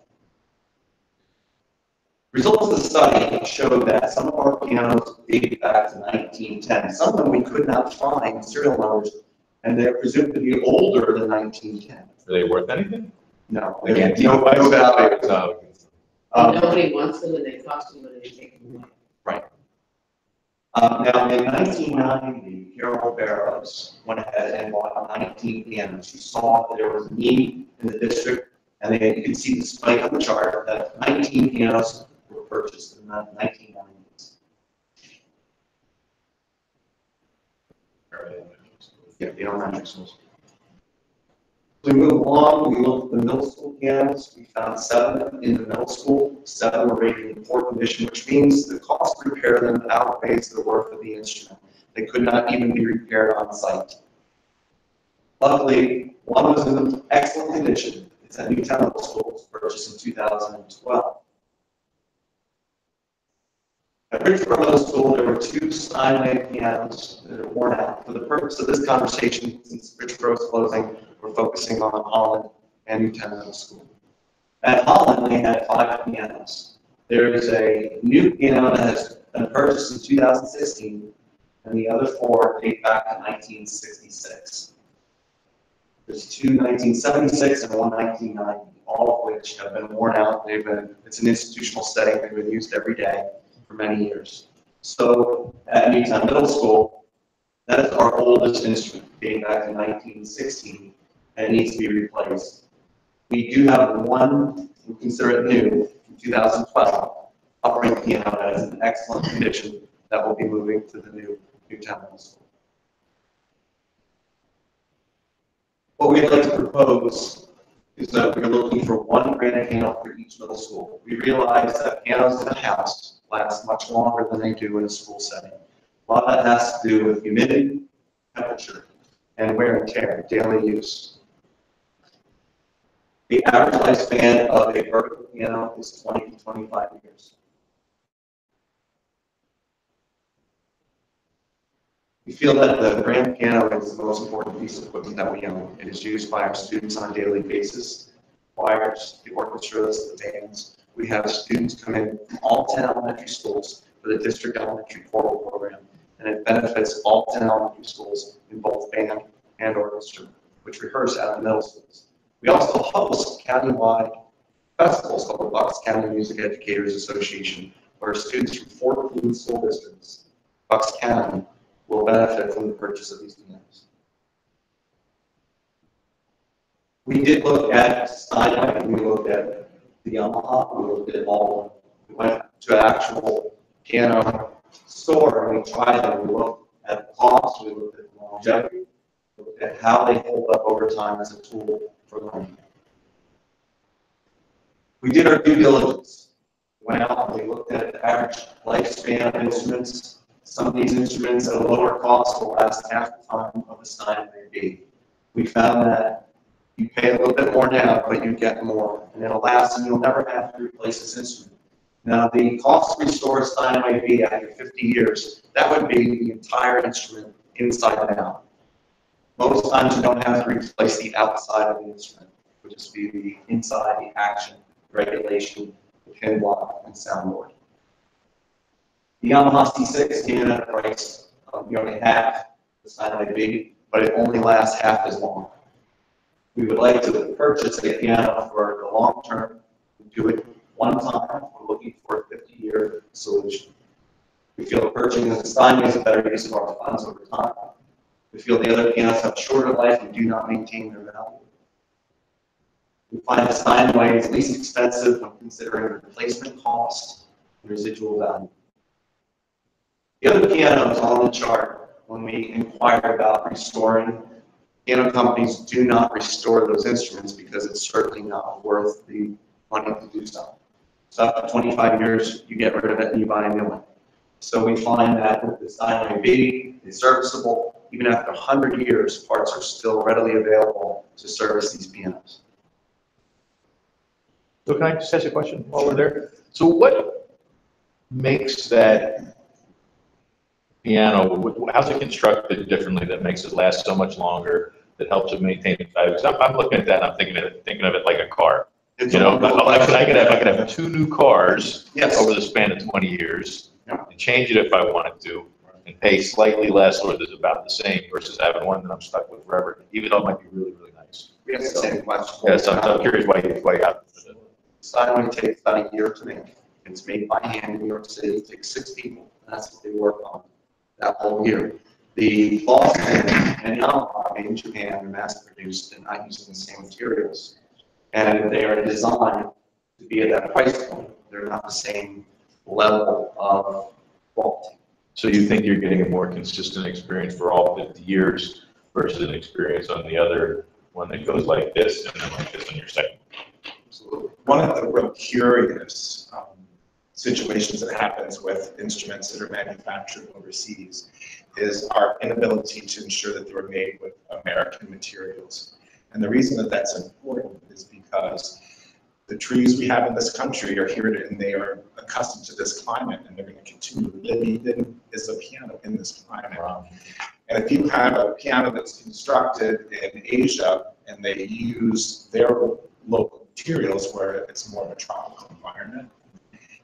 Speaker 6: Results of the study showed that some of our pianos date back to 1910. Some of them we could not find serial numbers, and they're presumed to be older than 1910.
Speaker 8: Are they worth anything?
Speaker 6: No,
Speaker 8: They
Speaker 6: they
Speaker 8: can't
Speaker 6: no value.
Speaker 2: Nobody wants them and they cost them and they take them away.
Speaker 6: Right. Now, in 1990, Carol Barrows went ahead and bought 19 pianos. She saw that there was a need in the district, and you can see the spike on the chart that 19 pianos were purchased in the 1990s. Yeah, the elementary schools. We move along, we look at the middle school pianos. We found 7 in the middle school. 7 were rated in poor condition, which means the cost to repair them outweighs the worth of the instrument. They could not even be repaired on site. Luckily, one was in excellent condition. It's at Newtown Middle School, it was purchased in 2012. At Richboro Middle School, there were 2 Steinway pianos that are worn out. For the purpose of this conversation, since Richboro is closing, we're focusing on Holland and Newtown Middle School. At Holland, they had 5 pianos. There is a new piano that has been purchased in 2016, and the other 4 date back to 1966. There's 2 1976 and 1 1990, all of which have been worn out. It's an institutional setting. They've been used every day for many years. So at Newtown Middle School, that is our oldest instrument, dating back to 1916, and it needs to be replaced. We do have one, we consider it new, from 2012, upright piano that is in excellent condition that will be moving to the new Newtown Middle School. What we'd like to propose is that we're looking for 1 granite piano for each middle school. We realize that pianos in a house last much longer than they do in a school setting. A lot of that has to do with humidity, temperature, and wear and tear, daily use. The average lifespan of a vertical piano is 20 to 25 years. We feel that the grand piano is the most important piece of equipment that we own. It is used by our students on a daily basis, choirs, the orchestras, the bands. We have students come in from all 10 elementary schools for the district elementary choral program, and it benefits all 10 elementary schools in both band and orchestra, which rehearse at the middle schools. We also host countywide festivals called the Bucks County Music Educators Association, where students from 14 school districts, Bucks County, will benefit from the purchase of these pianos. We did look at Steinway, we looked at the Yamaha, we looked at all. We went to an actual piano store and we tried them. We looked at the cost, we looked at the longevity, we looked at how they hold up over time as a tool for learning. We did our due diligence. We went out and we looked at the average lifespan of instruments. Some of these instruments at a lower cost will last half the time of the Steinway B. We found that you pay a little bit more now, but you get more, and it'll last, and you'll never have to replace this instrument. Now, the cost to restore a Steinway B after 50 years, that would be the entire instrument inside and out. Most times you don't have to replace the outside of the instrument. It would just be the inside, the action, regulation, the pin block, and soundboard. The Yamaha C6 came in at a price of nearly half the Steinway B, but it only lasts half as long. We would like to purchase a piano for the long term, do it one time. We're looking for a 50-year solution. We feel purchasing the Steinway is a better use of our funds over time. We feel the other pianos have shorter life and do not maintain their value. We find the Steinway is least expensive when considering replacement cost and residual value. The other pianos on the chart, when we inquire about restoring, piano companies do not restore those instruments because it's certainly not worth the money to do so. So after 25 years, you get rid of it and you buy a new one. So we find that with the Steinway B, it's serviceable. Even after 100 years, parts are still readily available to service these pianos.
Speaker 8: So can I just ask you a question while we're there? So what makes that piano, how's it constructed differently that makes it last so much longer, that helps it maintain its value? 'Cause I'm looking at that, and I'm thinking of it like a car.
Speaker 6: It's
Speaker 8: You
Speaker 6: a
Speaker 8: know,
Speaker 6: wonderful
Speaker 8: I
Speaker 6: question.
Speaker 8: could have 2 new cars
Speaker 6: Yes.
Speaker 8: over the span of 20 years,
Speaker 6: Yeah.
Speaker 8: and change it if I wanted to, and pay slightly less or that's about the same versus having one that I'm stuck with forever, even though it might be really, really nice.
Speaker 6: We have the same question.
Speaker 8: Yes, I'm curious why you have it.
Speaker 6: Steinway takes about a year to make. It's made by hand in New York City. It takes 6 people. That's what they work on that whole year. The Boston and Yamaha made in Japan are mass produced and not using the same materials. And they are designed to be at that price point. They're not the same level of quality.
Speaker 8: So you think you're getting a more consistent experience for all 50 years versus an experience on the other one that goes like this and then like this on your second?
Speaker 6: Absolutely.
Speaker 12: One of the real curious situations that happens with instruments that are manufactured overseas is our inability to ensure that they were made with American materials. And the reason that that's important is because the trees we have in this country are here and they are accustomed to this climate, and they're going to continue to live even as a piano in this climate. And if you have a piano that's constructed in Asia and they use their local materials where it's more of a tropical environment,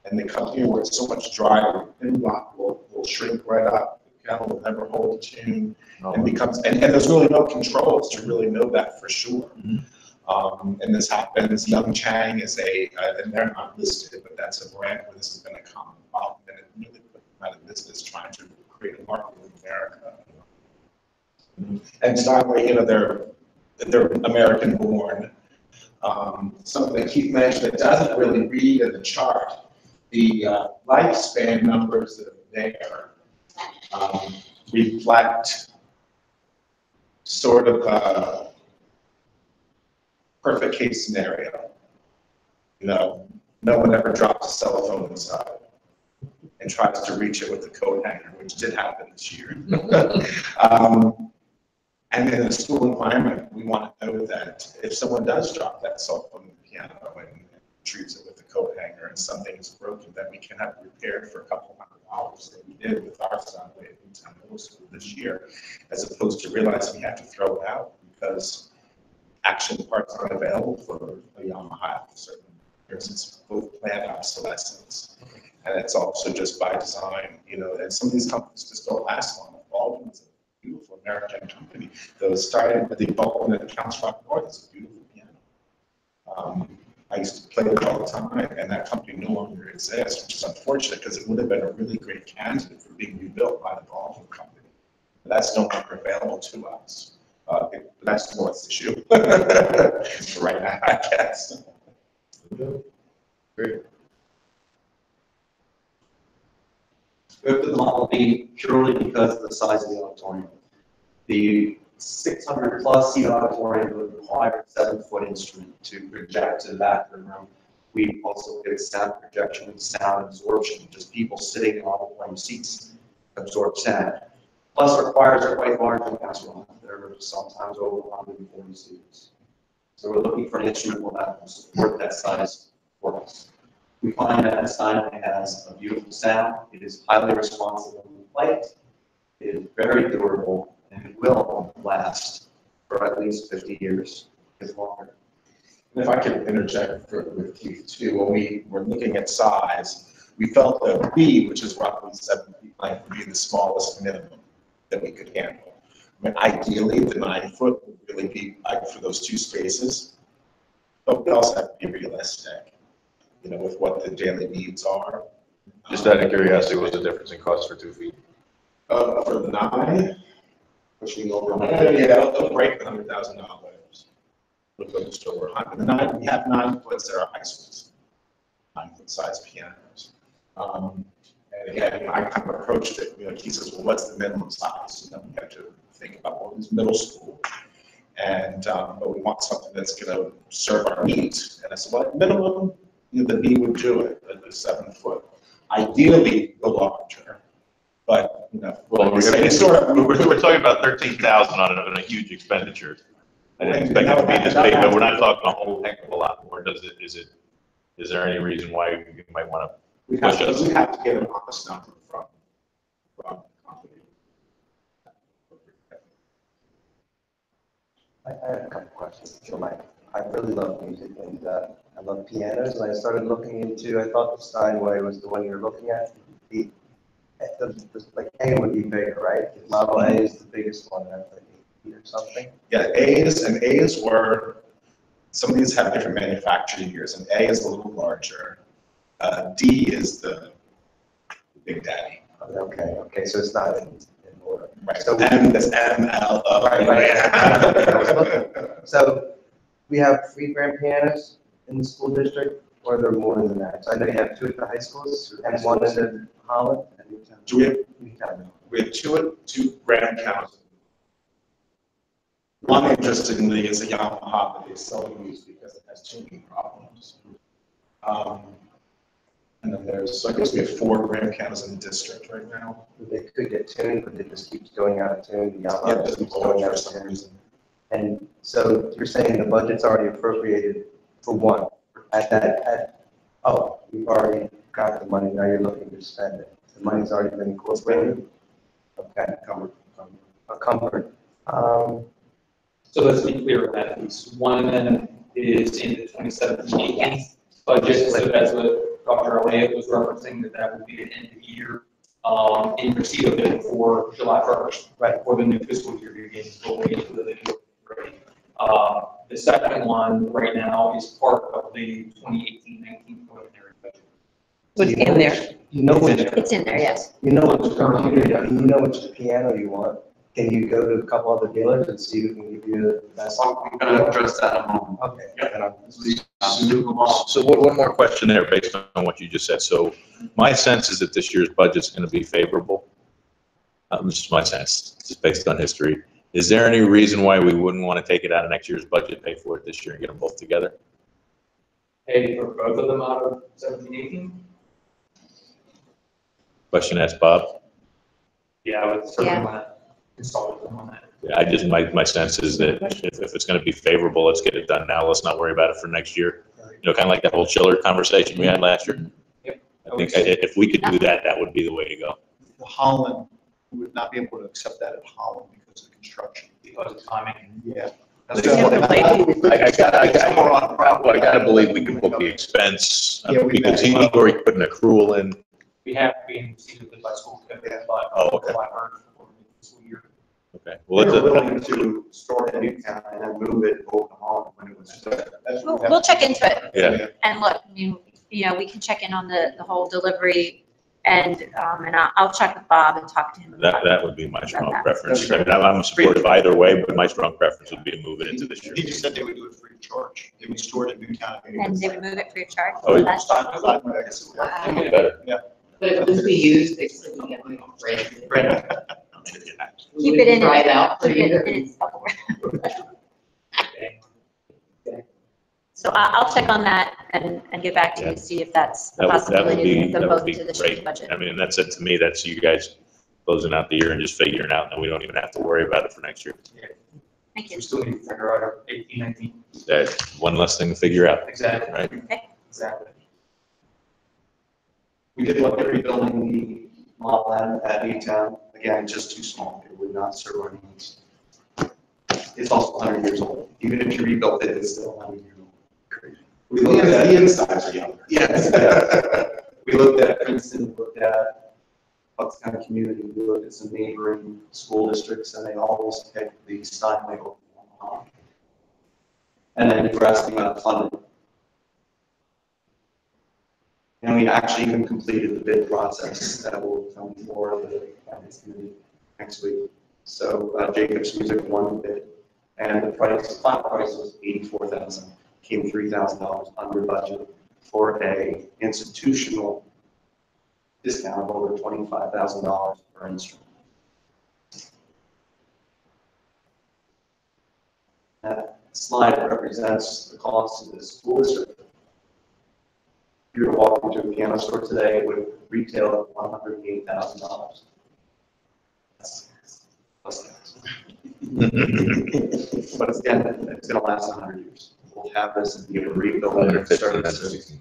Speaker 12: and they come here where it's so much drier, and rock will shrink right up. The piano will never hold a tune, and becomes and there's really no controls to really know that for sure. And this happens. Young Chang is and they're not listed, but that's a brand where this has been a common problem, and it really put them out of business trying to create a market in America. And Steinway, you know, they're American born. Something that Keith mentioned that doesn't really read in the chart, the lifespan numbers that are there reflect sort of a perfect case scenario. You know, no one ever drops a cell phone inside and tries to reach it with a coat hanger, which did happen this year. And in a school environment, we want to know that if someone does drop that cell phone in the piano and retrieves it with a coat hanger and something is broken, that we can have it repaired for a couple $100 that we did with our son at Newtown Middle School this year, as opposed to realizing we have to throw it out because action parts aren't available for a Yamaha for certain years. It's both planned obsolescence, and it's also just by design, you know, and some of these companies just don't last long. Baldwin is a beautiful American company that was started with the Baldwin and Counts Rock North. It's a beautiful piano. I used to play it all the time, and that company no longer exists, which is unfortunate because it would have been a really great candidate for being rebuilt by the Baldwin company. But that's no longer available to us. That's the North's issue right now, I guess.
Speaker 8: Great.
Speaker 6: We have the Model B purely because of the size of the auditorium. The 600 plus seat auditorium would require a 7-foot instrument to project to the back of the room. We also did sound projection and sound absorption, just people sitting in auditorium seats absorb sound. Plus requires a quite large classroom. There are sometimes over 140 students. So we're looking for an instrument that will support that size for us. We find that Steinway has a beautiful sound. It is highly responsive when we play it. It is very durable, and it will last for at least 50 years, if longer.
Speaker 12: And if I could interject with Keith too, when we were looking at size, we felt that B, which is roughly 7 feet length, would be the smallest minimum that we could handle. I mean, ideally, the 9-foot would really be like for those 2 spaces, but we also have to be realistic, you know, with what the daily needs are.
Speaker 8: Just out of curiosity, what's the difference in cost for 2 feet?
Speaker 12: For the 9, pushing over, yeah, it'll break $100,000. We'll go just over 100. The 9, we have 9-foots that are high schools, 9-foot size pianos. And again, I kind of approached it, you know, he says, well, what's the minimum size? You know, we have to think about what is middle school. And, but we want something that's going to serve our needs. And I said, well, minimum, the B would do it, the 7 foot. Ideally, the larger, but,
Speaker 8: Well,
Speaker 12: like I say, it's sort of.
Speaker 8: we're talking about 13,000 on a huge expenditure. I didn't expect it to be this big, but we're not talking a whole heck of a lot more. Is there any reason why you might want to?
Speaker 12: We have to get an honest number from the company.
Speaker 5: I have a couple questions, if you don't mind. I really love music and I love pianos, and I started looking into, I thought the Steinway was the one you're looking at. Like A would be bigger, right? Model A is the biggest one, that's like 8 feet or something.
Speaker 12: Yeah, A's were, some of these have different manufacturing years, and A is a little larger. D is the Big Daddy.
Speaker 5: Okay, so it's not in order.
Speaker 12: Right,
Speaker 5: So
Speaker 12: so M is M, L, O.
Speaker 5: Right. So we have free grand pianos in the school district, or are there more than that? So I know you have 2 at the high schools and 1 in Holland.
Speaker 12: Do we have 2 grand pianos. One, interestingly, is a Yamaha that they seldom use because it has tuning problems. And then there's, I guess we have 4 grand pianos in the district right now.
Speaker 5: They could get tuned, but they just keep going out of tune. The Yamaha
Speaker 12: Yeah,
Speaker 5: just
Speaker 12: just
Speaker 5: keeps going out
Speaker 12: for
Speaker 5: of
Speaker 12: some
Speaker 5: tune.
Speaker 12: reason.
Speaker 5: And so you're saying the budget's already appropriated for 1 you've already got the money, now you're looking to spend it. The money's already been incorporated? Okay, a comfort.
Speaker 10: So let's be clear with that, piece. One of them is in the 2017 budget, so that's what Dr. Elliott was referencing, that would be an end of year, in receipt of it for July 1st, right, for the new fiscal year begins, going into the new grade. The second one right now is part of the 2018-19 preliminary budget.
Speaker 9: What's in there?
Speaker 5: You know which,
Speaker 7: It's in there, yes.
Speaker 5: you know which computer, you know which piano you want. Can you go to a couple other dealers and see who can give you the best?
Speaker 6: I'm gonna address that in a moment.
Speaker 5: Okay.
Speaker 8: So one more question there based on what you just said. So my sense is that this year's budget's going to be favorable. Just my sense, just based on history. Is there any reason why we wouldn't want to take it out of next year's budget, pay for it this year and get them both together?
Speaker 10: Pay for both of them out of 17-18?
Speaker 8: Question asked Bob.
Speaker 10: Yeah, I would certainly want to install them on that.
Speaker 8: Yeah, my sense is that if it's going to be favorable, let's get it done now. Let's not worry about it for next year. Kind of like that whole chiller conversation we had last year.
Speaker 10: Yep.
Speaker 8: I think if we could do that, that would be the way to go.
Speaker 6: Holland, we would not be able to accept that at Holland because of the construction.
Speaker 10: Because of timing.
Speaker 6: Yeah.
Speaker 8: I gotta believe we can book the expense, because he already put an accrual in.
Speaker 10: We have to be in receipt of it by school committee, by July 1st for the fiscal year.
Speaker 8: Okay.
Speaker 6: We were willing to store it in Newtown and then move it over to Holland when it was.
Speaker 7: We'll check into it.
Speaker 8: Yeah.
Speaker 7: And look, we can check in on the whole delivery and I'll check with Bob and talk to him.
Speaker 8: That would be my strong preference. I mean, I'm supportive either way, but my strong preference would be to move it into this year.
Speaker 6: He just said they would do it free of charge. They would store it in Newtown.
Speaker 7: And they would move it free of charge?
Speaker 8: Oh, yeah.
Speaker 7: That's-
Speaker 8: Even better.
Speaker 2: But if this be used, they still can get like brand.
Speaker 7: Keep it in.
Speaker 2: Try it out for
Speaker 7: Keep
Speaker 2: you.
Speaker 7: it in its bubble wrap. So I'll check on that and get back to you to see if that's a
Speaker 8: That would
Speaker 7: possibility
Speaker 8: be,
Speaker 7: to move them
Speaker 8: that would
Speaker 7: both
Speaker 8: be
Speaker 7: to this year's
Speaker 8: great.
Speaker 7: budget.
Speaker 8: I mean, that's it to me, that's you guys closing out the year and just figuring out, and we don't even have to worry about it for next year.
Speaker 7: Thank you.
Speaker 10: We still need to figure out our 18-19.
Speaker 8: That's one less thing to figure out,
Speaker 10: Exactly.
Speaker 8: right?
Speaker 10: Exactly.
Speaker 6: We did look at rebuilding the model at Newtown. Again, just too small. It would not serve our needs. It's also 100 years old. Even if you rebuilt it, it's still 100 years old. We looked at
Speaker 12: The insides are younger.
Speaker 6: Yes. We looked at Princeton, we looked at Bucks County Community, we looked at some neighboring school districts, and they always picked the Steinway over Omaha. And then you were asking about funding. And we actually even completed the bid process that will come for the finance committee next week. So Jacobs Music won the bid, and the final price was $84,000. Came $3,000 under budget for a institutional discount of over $25,000 per instrument. That slide represents the cost of the school district. If you were to walk into a piano store today, it would retail at $108,000. Plus tax. But it's gonna last 100 years. We'll have this and be able to rebuild it and service it.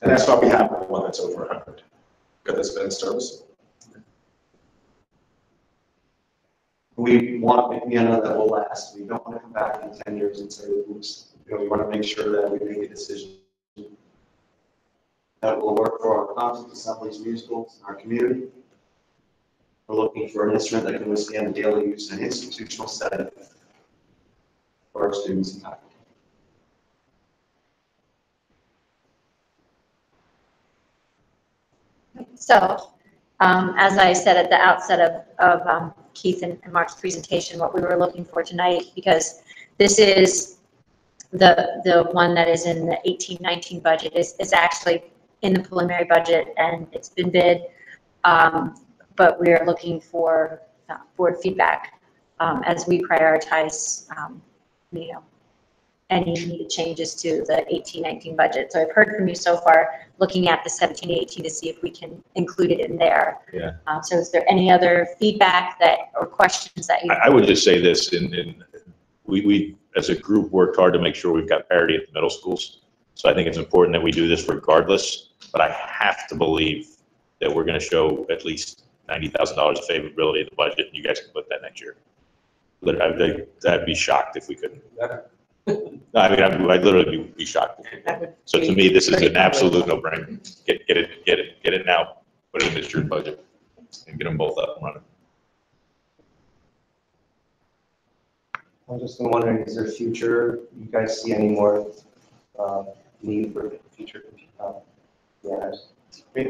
Speaker 12: And that's why we have one that's over 100, because it's been in service.
Speaker 6: We want a piano that will last. We don't want to come back in 10 years and say, oops. We want to make sure that we make a decision that will work for our concerts, assemblies, musicals, and our community. We're looking for an instrument that can withstand the daily use and institutional setting for our students and faculty.
Speaker 7: So, as I said at the outset of Keith and Mark's presentation, what we were looking for tonight, because this is the one that is in the 18-19 budget, is actually in the preliminary budget, and it's been bid, but we are looking for board feedback as we prioritize, you know, any needed changes to the 18-19 budget. So I've heard from you so far, looking at the 17-18 to see if we can include it in there.
Speaker 8: Yeah.
Speaker 7: So is there any other feedback or questions that you?
Speaker 8: I would just say this, we as a group worked hard to make sure we've got parity at the middle schools. So I think it's important that we do this regardless, but I have to believe that we're going to show at least $90,000 of favorability in the budget, and you guys can put that next year. I'd be shocked if we couldn't. No, I mean, I'd literally be shocked. So to me, this is an absolute no-brainer. Get it now, put it in this year's budget, and get them both up and running.
Speaker 5: I'm just wondering, is there future, you guys see any more need for future pianos?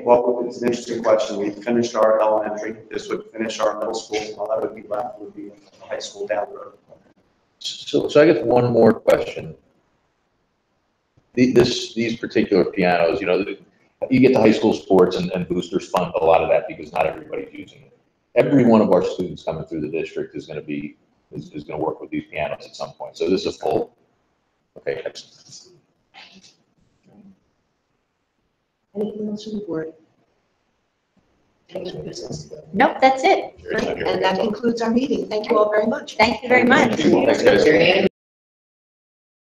Speaker 6: Well, it's an interesting question. We finished our elementary. This would finish our middle school. All that would be left would be high school down the road.
Speaker 8: So I guess one more question. These particular pianos, you know, you get the high school sports and boosters fund a lot of that because not everybody's using it. Every one of our students coming through the district is going to work with these pianos at some point. So this is full. Okay.
Speaker 1: Anything else from the board?
Speaker 7: Nope, that's it.
Speaker 1: And that concludes our meeting. Thank you all very much.
Speaker 7: Thank you very much.
Speaker 8: Thanks, guys.